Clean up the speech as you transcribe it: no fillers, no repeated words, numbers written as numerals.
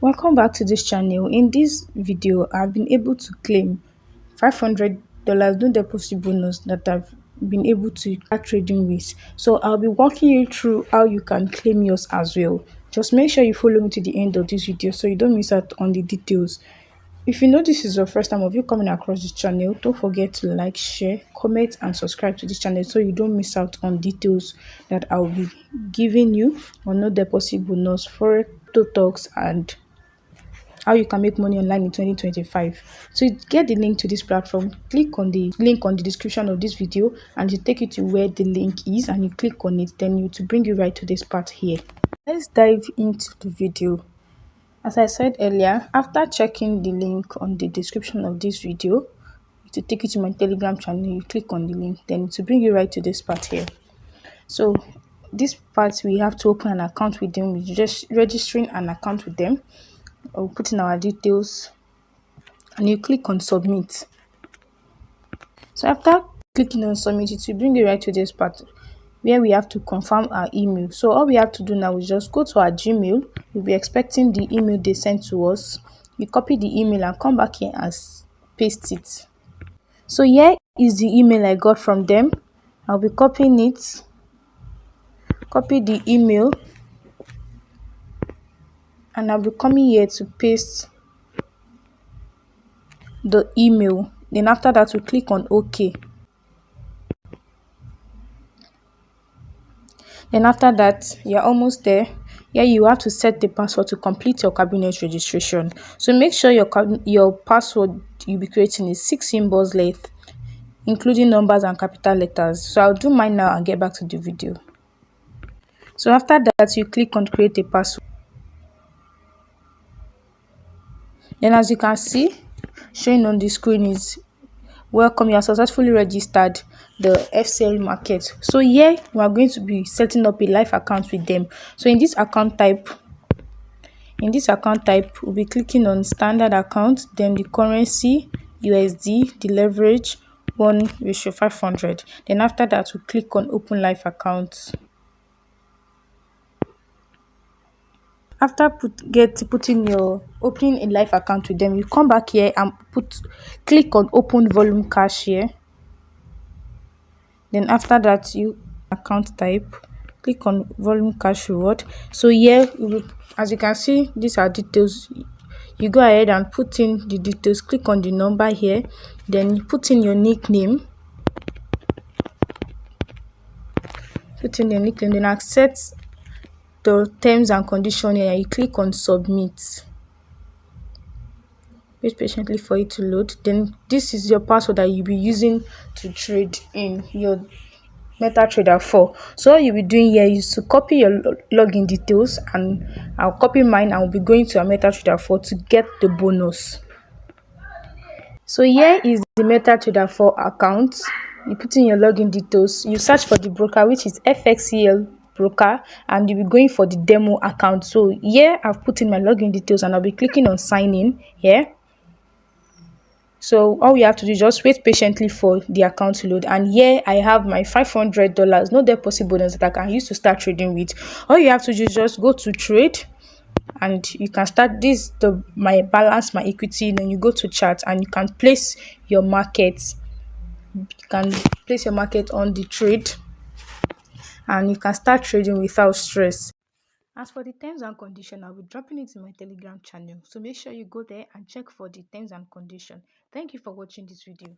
Welcome back to this channel. In this video, I've been able to claim $500 no deposit bonus that I've been able to start trading with. So I'll be walking you through how you can claim yours as well. Just make sure you follow me to the end of this video so you don't miss out on the details. If you know this is your first time of you coming across this channel, don't forget to like, share, comment and subscribe to this channel so you don't miss out on details that I'll be giving you on no deposit bonus, forex talks and how you can make money online in 2025. So you get the link to this platform, click on the link on the description of this video and it take you to where the link is and you click on it, then you to bring you right to this part here. Let's dive into the video. As I said earlier, after checking the link on the description of this video, to take you to my Telegram channel, you click on the link, then to bring you right to this part here. So this part, we have to open an account with them. We're just registering an account with them. Or put in our details and you click on submit. So after clicking on submit, it will bring you right to this part where we have to confirm our email. So all we have to do now is just go to our Gmail. We'll be expecting the email they sent to us. You copy the email and come back here and paste it. So here is the email I got from them. I'll be copying it. Copy the email and I'll be coming here to paste the email. Then after that, we click on OK. Then after that, you're almost there. Here you have to set the password to complete your cabinet registration. So make sure your password you'll be creating is 6 symbols length, including numbers and capital letters. So I'll do mine now and get back to the video. So after that, you click on create a password. Then as you can see, showing on the screen is welcome, you are successfully registered the FCL market. So here we are going to be setting up a live account with them. So in this account type, we'll be clicking on standard account, then the currency USD, the leverage 1:500. Then after that, we click on open live account. After putting your opening a live account with them, you come back here and click on open volume cash here. Then after that, you account type, click on volume cash reward. So here, as you can see, these are details. You go ahead and put in the details, click on the number here, then you put in your nickname, then accept the terms and conditions here. You click on submit. Wait patiently for it to load. Then this is your password that you'll be using to trade in your MetaTrader 4. So all you'll be doing here is to copy your login details, and I'll copy mine. I'll be going to a MetaTrader 4 to get the bonus. So here is the MetaTrader 4 account. You put in your login details, you search for the broker, which is FXCL broker, and you'll be going for the demo account. So here I've put in my login details and I'll be clicking on sign in here. So all we have to do is just wait patiently for the account to load. And here I have my $500 no deposit bonus that I can use to start trading with. All you have to do is just go to trade and you can start my balance, my equity. Then you go to chart and you can place your market. You can place your market on the trade and you can start trading without stress. As for the terms and conditions, I'll be dropping it in my Telegram channel. So make sure you go there and check for the terms and conditions. Thank you for watching this video.